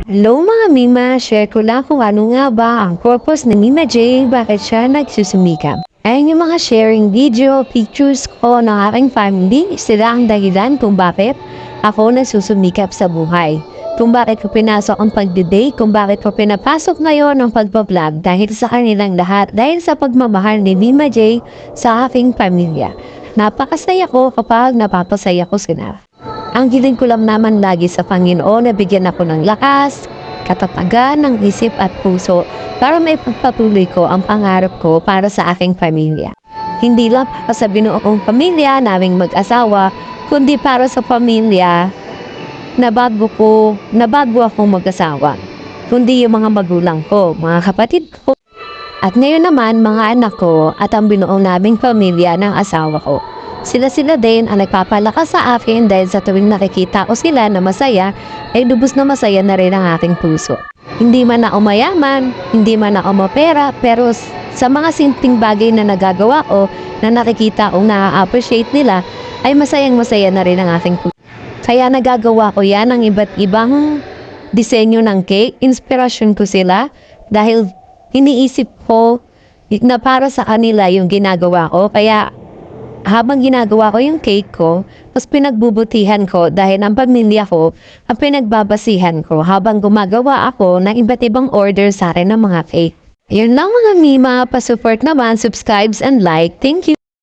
Hello mga Mima, share ko lang kung ano nga ba ang purpose ni Mima J, bakit siya nagsusumikap. Ayun yung mga sharing video, pictures ko ng aking family, sila ang dahilan kung bakit ako nagsusumikap sa buhay. Kung bakit ko pinasok ang pagdidate, kung bakit ko pinapasok ngayon ang pagbablog dahil sa kanilang lahat, dahil sa pagmamahal ni Mima J sa aking pamilya. Napakasaya ko kapag napapasaya ko sila. Ang hiling ko lang naman lagi sa Panginoon na bigyan ako ng lakas, katatagan ng isip at puso para may pagpatuloy ko ang pangarap ko para sa aking pamilya. Hindi lang para sa binuong pamilya naming mag-asawa, kundi para sa pamilya na bago akong mag-asawa. Kundi yung mga magulang ko, mga kapatid ko. At ngayon naman, mga anak ko at ang binuong naming pamilya ng asawa ko. Sila din ang nagpapalakas sa akin dahil sa tuwing nakikita ko sila na masaya, ay lubos na masaya na rin ang aking puso. Hindi man ako mayaman, hindi man ako mapera, pero sa mga simpleng bagay na nagagawa ko, na nakikita kong na-appreciate nila, ay masayang-masaya na rin ang aking puso. Kaya nagagawa ko yan ng iba't ibang disenyo ng cake, inspirasyon ko sila, dahil iniisip ko na para sa kanila yung ginagawa ko, kaya habang ginagawa ko yung cake ko, mas pinagbubutihan ko dahil ang pamilya ko ang pinagbabasihan ko habang gumagawa ako ng iba't ibang order sa akin ng mga cake. Yun lang mga Mima, pa-support naman, subscribes and like. Thank you!